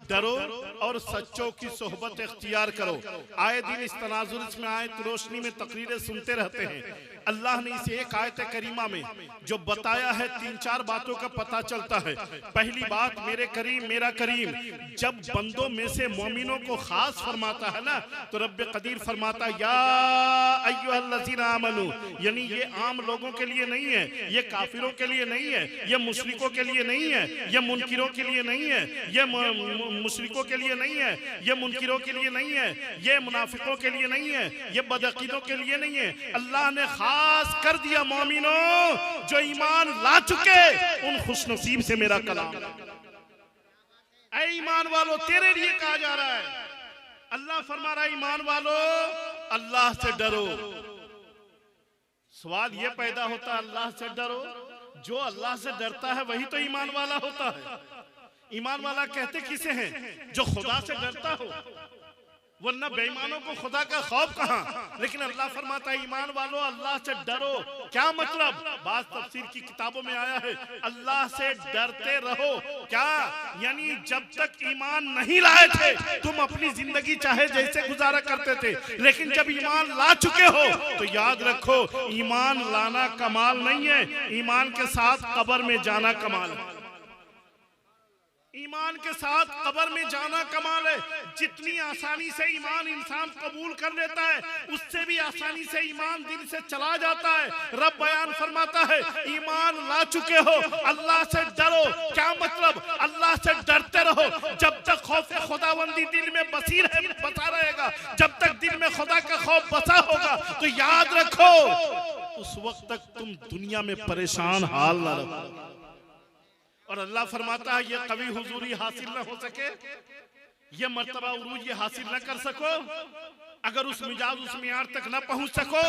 डरो और सच्चों की सोहबत इख्तियार करो। आए दिन इस तनाजुर में आयत रोशनी में तकरीरें सुनते रहते हैं। अल्लाह ने इस एक आयत करीमा में जो बताया है 3-4 बातों का पता चलता है। पहली बात, मेरे करीम मेरा करीम जब बंदों में से मोमिनों को खास फरमाता है ना, तो रब्बे कदीर फरमाता है या अय्युहल्लज़ीना आमनू, यानी ये आम लोगों के लिए नहीं है, ये काफिरों के लिए नहीं है, ये मुशरिकों के लिए नहीं है, ये मुनकिरों के लिए नहीं है, ये मुशरिकों के लिए नहीं है, ये मुनकिरों के लिए नहीं है, ये मुनाफिकों के लिए नहीं है, ये बदअकीदों के लिए नहीं है। अल्लाह ने खास कर दिया मोमिनों जो ईमान ला चुके, उन खुशनसीब से मेरा कलाम। ऐ ईमान वालों, तेरे लिए कहा जा रहा है। अल्लाह फरमा रहा है ईमान वालों अल्लाह से डरो। सवाल ये पैदा होता है अल्लाह से डरो, जो अल्लाह से डरता है वही तो ईमान वाला होता है। ईमान वाला कहते किसे हैं? जो खुदा से डरता हो, वरना बेईमानों को खुदा का खौफ कहां। लेकिन अल्लाह फरमाता है ईमान वालों अल्लाह से डरो। क्या मतलब? बात तफसीर की किताबों में आया है अल्लाह से डरते रहो। क्या यानी जब तक ईमान नहीं लाए थे तुम अपनी जिंदगी चाहे जैसे गुजारा करते थे, लेकिन जब ईमान ला चुके हो तो याद रखो ईमान लाना कमाल नहीं है, ईमान के साथ कब्र में जाना कमाल है। ईमान के साथ कब्र में जाना कमाल है। जितनी आसानी से ईमान इंसान कबूल कर लेता है, उससे भी आसानी से ईमान दिल से चला जाता है। रब बयान फरमाता है ईमान ला चुके हो अल्लाह से डरो। क्या मतलब? अल्लाह से डरते रहो। जब तक खौफ खुदाबंदी दिल में बसा रहेगा, जब तक दिल में खुदा का खौफ बसा होगा, तो याद रखो उस वक्त तक तुम दुनिया में परेशान हाल ना रहो। और अल्लाह फरमाता है ये कभी हुजूरी हासिल न हो सके, ये मर्तबा उरूज ये हासिल न कर सको, अगर उस मिजाज उस मियार तक न पहुंच सको,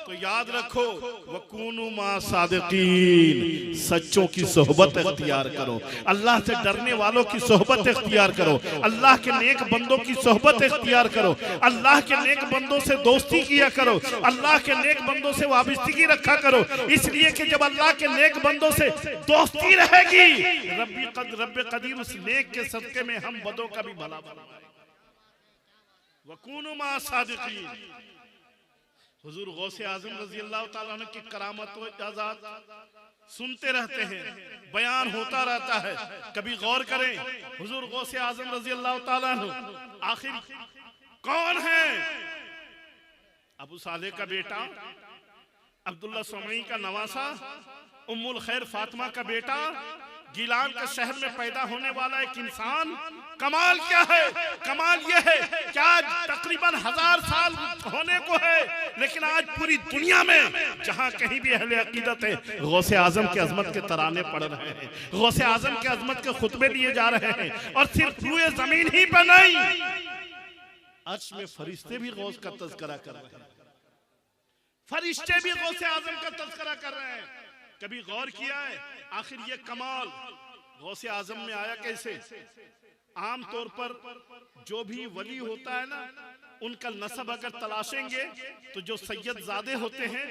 तो याद रखो वकूनु मा सादिकीन, सच्चों की सोहबत इख्तियार करो। अल्लाह से डरने वालों की सोहबत इख्तियार करो, अल्लाह के नेक बंदों की सोहबत इख्तियार करो, अल्लाह के नेक बंदों से दोस्ती किया करो, अल्लाह के नेक बंदों से वाबस्तगी रखा करो। इसलिए कि जब अल्लाह के नेक बंदों से दोस्ती रहेगी, रब्बे कदीर उस नेक के सदके में हम बदों का भी भला बनाए। वकूनु मा सादिकीन। हुजूर गौसे आजम रजी अल्लाह ताला अन्हु की करामत व इजाज़त सुनते रहते हैं, बयान होता रहता है। कभी गौर करें हुजूर गौसे आजम रजी अल्लाह ताला अन्हु आखिर कौन है? अबू सालेह का बेटा, अब्दुल्ला सुमई का नवासा, उम्मुल खैर फातिमा का बेटा, गिलान के शहर में पैदा होने वाला एक इंसान। कमाल क्या है? कमाल यह है क्या तकरीबन 1000 साल होने को है, लेकिन आज पूरी दुनिया में जहां कहीं भी अहले अकीदत है गौसे आजम के अजमत के तराने पड़ रहे हैं, गौसे आजम के अजमत के खुतबे दिए जा रहे हैं। और सिर्फ रूए जमीन ही पर नहीं, अर्श में फरिश्ते भी गौस का तज़किरा कर रहे हैं, फरिश्ते भी गौसे आजम का तज़किरा कर रहे हैं। कभी गौर किया है आखिर ये कमाल गौसे आजम में आया कैसे? आम तौर पर जो भी वली होता है ना, उनका नसब अगर तलाशेंगे तो जो सैयद ज़ादे होते हैं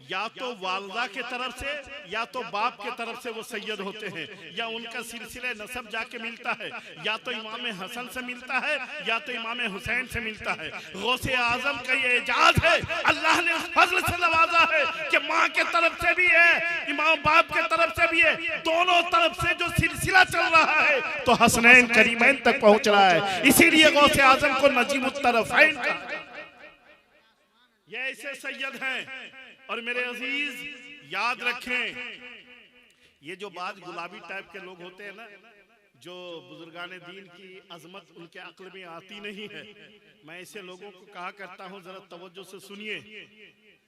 या तो वालदा के तरफ से या तो बाप के तरफ से वो सैयद होते हैं, या उनका सिलसिले नसब जाके मिलता है, या तो इमाम हसन से मिलता है या तो इमाम हुसैन से मिलता है। गौसे आजम का ये एजाज है, अल्लाह ने फजल से नवाजा है कि माँ के तरफ से भी है, इमाम बाप के तरफ से भी है, दोनों तरफ से जो सिलसिला चल रहा है तो हसनैन करीमैन तक पहुंच रहा है। इसीलिए गौसे आजम को नजीमुत तरफ़ैन का ये ऐसे सैयद हैं। और मेरे अजीज याद रखें, ये जो बात गुलाबी टाइप के लोग होते हैं ना, जो बुजुर्गान दीन की अजमत उनके अक्ल में आती नहीं है, मैं ऐसे लोगों को कहा करता हूँ जरा तवज्जो से सुनिए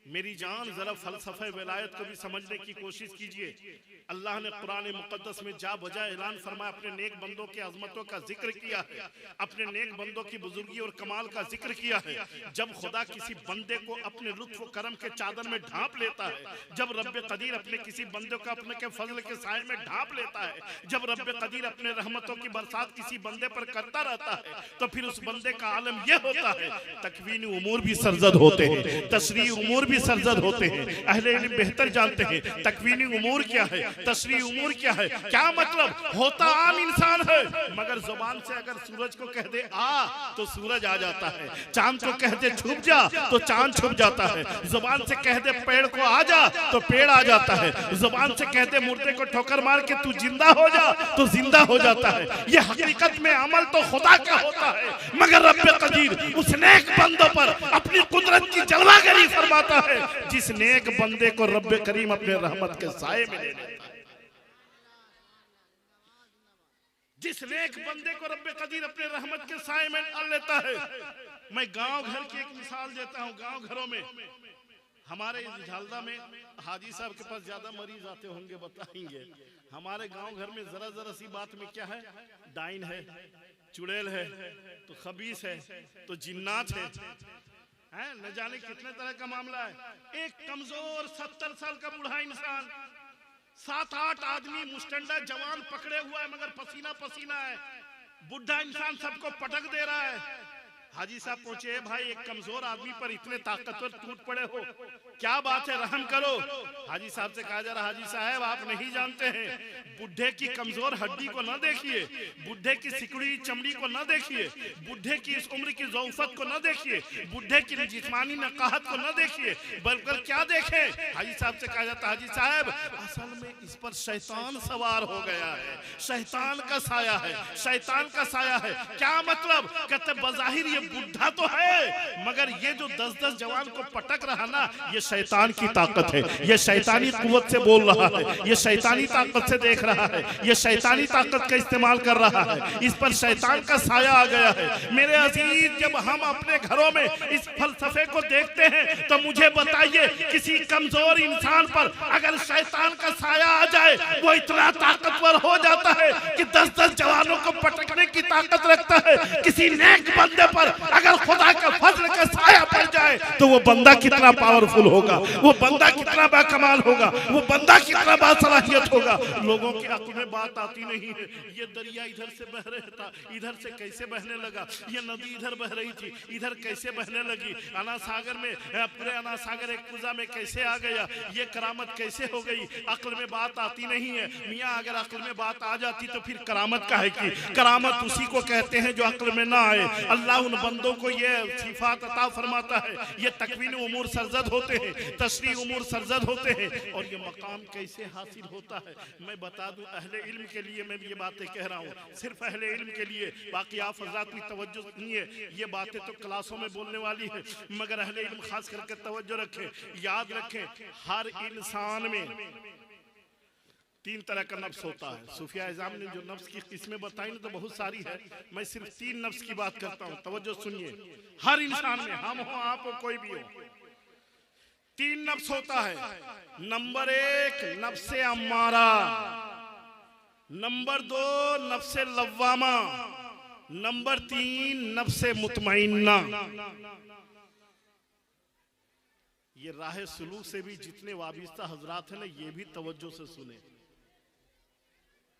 मेरी जान, जरा फलसफे विलायत को भी समझने की कोशिश कीजिए। अल्लाह ने कुरान मुकद्दस में जा बजा ऐलान फरमाया, अपने नेक बंदों की अजमतों का जिक्र किया है, अपने नेक बंदों की बुजुर्गी और कमाल का जिक्र किया है। जब खुदा किसी बंदे को अपने लुत्फ व करम के चादर में ढांप लेता है, जब रब्बे कदीर अपने किसी बंदे को अपने के फजल के साए में ढांप लेता है, जब रब्बे कदीर अपने रहमतों की बरसात किसी बंदे पर करता रहता है, तो फिर उस बंदे का आलम यह होता है तकवीनी उमूर भी सरजद होते हैं, तशरीह उमूर भी सरजद होते हैं। अहले इल्म बेहतर जानते हैं तकवीनी उमूर क्या है, तशरीई उमूर क्या है। क्या मतलब, होता आम इंसान है मगर जुबान से अगर सूरज को कह दे आ तो सूरज आ जाता है, चांद को कह दे छुप जा तो चांद छुप जाता है, जुबान से कह दे पेड़ को आ जा तो पेड़ आ जाता है, जुबान से कह दे मुर्दे को ठोकर मार के तू जिंदा हो जा तो जिंदा हो जाता है। ये हकीकत में अमल तो खुदा का होता है मगर रब्बे कदीर उस नेक बंदों पर अपनी कुदरत की जलवागरी फरमाता है जिस नेक बंदे को रब्बे करीम अपने रहमत के साए में ले लेता है। जिस नेक बंदे को रब्बे कदीर अपने रहमत के साए में डाल लेता है। मैं गांव घर की एक मिसाल देता हूं। गांव घरों में हमारे झालदा में हाजी साहब के पास ज्यादा मरीज आते होंगे, बताएंगे। हमारे गांव घर में जरा जरा सी बात में क्या है, डाइन है, चुड़ैल है, तो खबीस है, तो जिन्नात है, न जाने कितने तरह का मामला है। एक कमजोर 70 साल का बूढ़ा इंसान 7-8 आदमी मुस्टंडा जवान पकड़े हुआ है मगर पसीना पसीना है, बुढ़ा इंसान सबको पटक दे रहा है। हाजी साहब पूछे, भाई एक कमजोर आदमी पर इतने ताकतवर टूट पड़े हो, क्या बात है, रहम करो। हाजी साहब से कहा जा रहा, हाजी साहब आप नहीं जानते हैं, बुढ़े की कमजोर हड्डी को न देखिए, बुढ़े की सिकुड़ी चमड़ी को न देखिए, बुढ़े की इस उम्र की ज़ौफ़त को न देखिए, बुढ़े की जिस्मानी नकाहत को न देखिए, बल्कि क्या देखें। हाजी साहब से कहा जाता, हाजी साहब असल में इस पर शैतान सवार हो गया है, शैतान का साया है, शैतान का साया है। क्या मतलब, कहते बज़ाहिर ये बुढ़ा तो है मगर ये जो 10-10 जवान को पटक रहा ना, ये शैतान की ताकत है, ये शैतानी कुव्वत से बोल रहा है, ये शैतानी ताकत से देख रहा है, ये शैतानी ताकत का इस्तेमाल कर रहा है, इस पर शैतान का साया आ गया है। मेरे अजीज, जब हम अपने घरों में इस फलसफे को देखते हैं तो मुझे बताइए, किसी कमजोर इंसान पर अगर शैतान का साया आ जाए वो इतना ताकतवर हो जाता है कि 10-10 जवानों को पटकने की ताकत रखता है। किसी नेक बंदे पर अगर खुदा का फजल का साया पड़ जाए तो वो बंदा कितना पावरफुल होगा, वो बंदा कितना बाकमाल होगा, वो बंदा कितना बासलाहियत होगा। लोगों की अक्ल में बात आती नहीं है, ये दरिया इधर से बह रहा था, इधर से कैसे बहने लगा, ये नदी इधर बह रही थी, इधर कैसे बहने लगी, अना सागर में, पूरे अना सागर एक पूजा में कैसे आ गया, ये करामत कैसे हो गई। अक्ल में बात आती नहीं है मियाँ, अगर अक्ल में बात आ जाती तो फिर करामत का है कि करामत उसी को कहते हैं जो अक्ल में ना आए। अल्लाह उन बंदों को ये सिफात अता फरमाता है, ये तकवीन उमूर सरजद होते हैं, तशरीह उमूर सरजद होते हैं। और ये मकाम कैसे हासिल होता है मैं बता दूं, अहले इल्म के लिए मैं ये बातें कह रहा हूँ, सिर्फ अहले इल्म के लिए। बाकी आप हज़रात की तवज्जो सुनिए, ये बातें तो क्लासों में बोलने वाली है मगर अहले इल्म खास करके तवज्जो रखें, याद रखें, हर इंसान में 3 तरह का नफ्स होता है। सूफिया इज़ाम ने जो नफ्स की किस्में बताई ना तो बहुत सारी है, मैं सिर्फ 3 नफ्स की बात करता हूँ, तवज्जो सुनिए। हर इंसान में, हम हो आप हो कोई भी हो, 3 नफ्स होता है। नंबर 1 नफ्से अम्मारा, नंबर 2 नफ्से लव्वामा, नंबर 3 नफ्से मुतमइन्ना। ये राह सुलूक से भी जितने वाबिस्ता हजरात हैं ना, ये भी तवज्जो से सुने।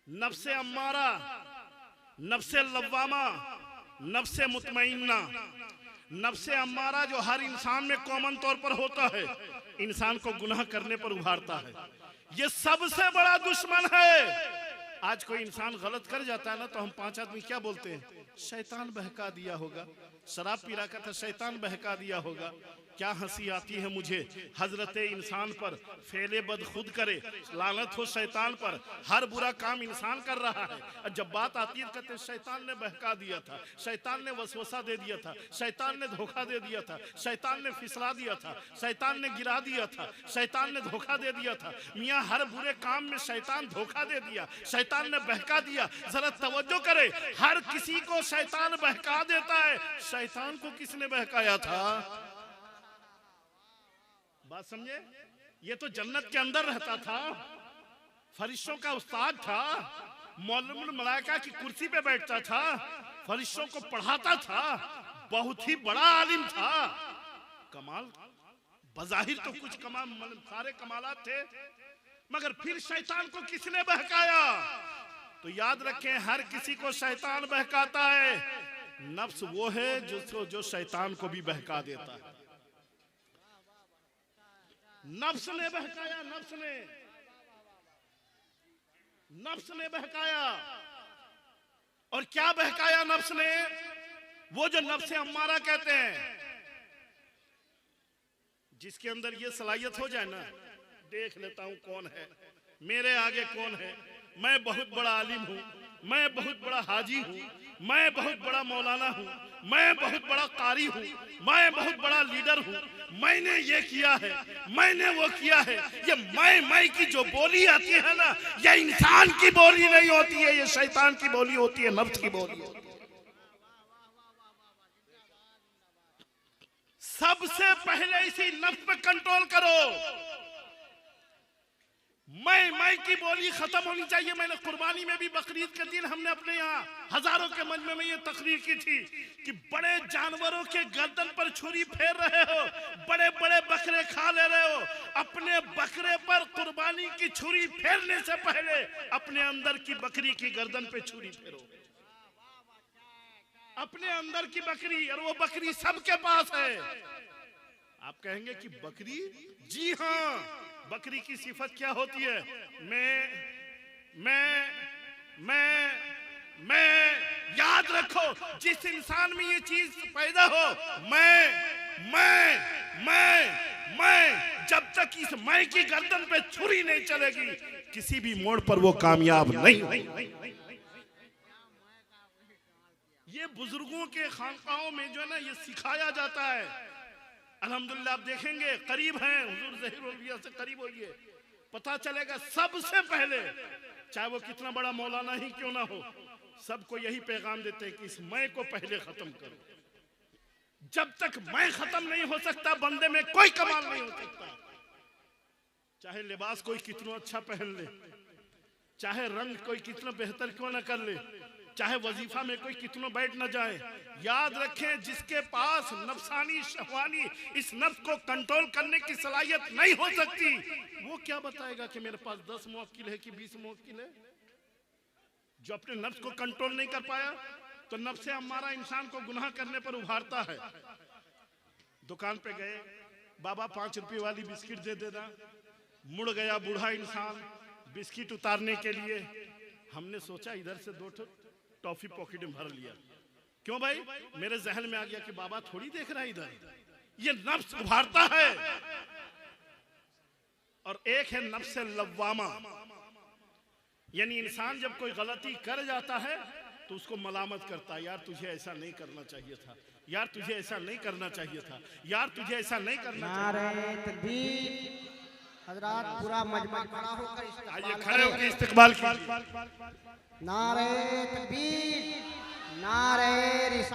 नफ्से अम्मारा, नफ्से लव्वामा, नफ्से मुतमइन्ना। नफ्से अम्मारा जो हर इंसान में कॉमन तौर पर होता है, इंसान को गुनाह करने पर उभारता है, ये सबसे बड़ा दुश्मन है। आज कोई इंसान गलत कर जाता है ना तो हम 5 आदमी क्या बोलते हैं, शैतान बहका दिया होगा, शराब पी रहा था शैतान बहका दिया होगा। क्या हंसी आती है मुझे, हजरत इंसान पर फेले बद खुद करे, लानत हो शैतान पर, हर बुरा काम इंसान कर रहा है। और जब बात आती है कहते शैतान ने बहका दिया था, शैतान ने वसवसा दे दिया था, शैतान ने धोखा दे दिया था, शैतान ने फिसला दिया था, शैतान ने गिरा दिया था, शैतान ने धोखा दे दिया था। मियाँ हर बुरे काम में शैतान धोखा दे दिया, शैतान ने बहका दिया। जरा तवज्जो करे, हर किसी को शैतान बहका देता है, शैतान को किसने बहकाया था? बात समझे? ये तो जन्नत के अंदर रहता था, फरिश्तों का उस्ताद था, मौलुमुल मलाइका की कुर्सी पे बैठता था, फरिश्तों को पढ़ाता था, बहुत ही बड़ा आलिम था। कमाल, बज़ाहिर तो कुछ कमाल, सारे कमालात थे, मगर फिर शैतान को किसने बहकाया? तो याद रखें, हर किसी को शैतान बहकाता है। नफ्स वो है जो शैतान को भी बहका देता है। नफ्स ने बहकाया, नफ्स ने बहकाया। और क्या बहकाया नफ्स ने? वो जो नफ्स अम्मारा कहते हैं, जिसके अंदर ये सलाहियत हो जाए ना, देख लेता हूं कौन है मेरे आगे, कौन है, मैं बहुत बड़ा आलिम हूं, मैं बहुत बड़ा हाजी हूं, मैं बहुत बड़ा मौलाना हूं, मैं बहुत बड़ा कारी हूं, मैं बहुत बड़ा लीडर हूं, मैंने ये किया है, मैंने वो किया है। ये मैं की जो बोली आती है ना, ये इंसान की बोली नहीं होती है, ये शैतान की बोली होती है, नफ्स की बोली होती है। सबसे पहले इसी नफ्स पे कंट्रोल करो। मैं की बोली खत्म होनी चाहिए। मैंने कुर्बानी में भी, बकरीद के दिन हमने अपने यहाँ हजारों के मजमे में ये तकरीर की थी कि बड़े जानवरों के गर्दन पर छुरी फेर रहे हो, बड़े बड़े बकरे खा ले रहे हो, अपने बकरे पर कुर्बानी की छुरी फेरने से पहले अपने अंदर की बकरी की गर्दन पे छुरी फेरो। अपने अंदर की बकरी, और वो बकरी सबके पास है। आप कहेंगे कि बकरी, जी हाँ, बकरी की सिफत क्या होती है? मैं याद रखो, जिस इंसान में ये चीज पैदा हो, मैं जब तक इस मैं की गर्दन पे छुरी नहीं चलेगी, किसी भी मोड़ पर वो कामयाब नहीं। ये बुजुर्गों के खानकाहों में जो है ना, ये सिखाया जाता है। अल्हम्दुलिल्लाह आप देखेंगे, करीब हैं हुजूर ज़हीरुल से करीब होइए, पता चलेगा सबसे पहले, चाहे वो कितना बड़ा मौलाना ही क्यों ना हो, सबको यही पैगाम देते हैं कि इस मैं को पहले खत्म करो। जब तक मैं खत्म नहीं हो सकता, बंदे में कोई कमाल नहीं हो सकता। चाहे लिबास कोई कितना अच्छा पहन ले, चाहे रंग कोई कितना बेहतर क्यों ना कर ले, चाहे वजीफा में कोई कितना बैठ न जाए, याद रखें जिसके पास नफसानी शहवानी इस नफ्स को कंट्रोल करने की सलाहियत नहीं हो सकती, वो क्या बताएगा कि मेरे पास 10 मुवक्किल है कि 20 मुवक्किल है। जो अपने नफ्स को कंट्रोल नहीं कर पाया, तो नफ्स अम्मारा इंसान को गुनाह करने पर उभारता है। दुकान पे गए, बाबा 5 रुपए वाली बिस्किट दे देना, मुड़ गया बूढ़ा इंसान बिस्किट उतारने के लिए। हमने सोचा इधर से 2 टॉफी पॉकेट में भर लिया। क्यों भाई? मेरे जहन में आ गया कि बाबा थोड़ी देख रहा है इधर, ये नफ्स उभारता है। और एक है नफ्स लव्वामा, यानी इंसान जब कोई गलती कर जाता है तो उसको मलामत करता है, यार तुझे ऐसा नहीं करना चाहिए था, यार तुझे ऐसा नहीं करना चाहिए था, यार तुझे ऐसा नहीं करना चाहिए। हजरात पूरा मजमा खड़ा होकर आइए, खड़े होकर इस्तिकबाल कीजिए। नारे तकबीर, नारे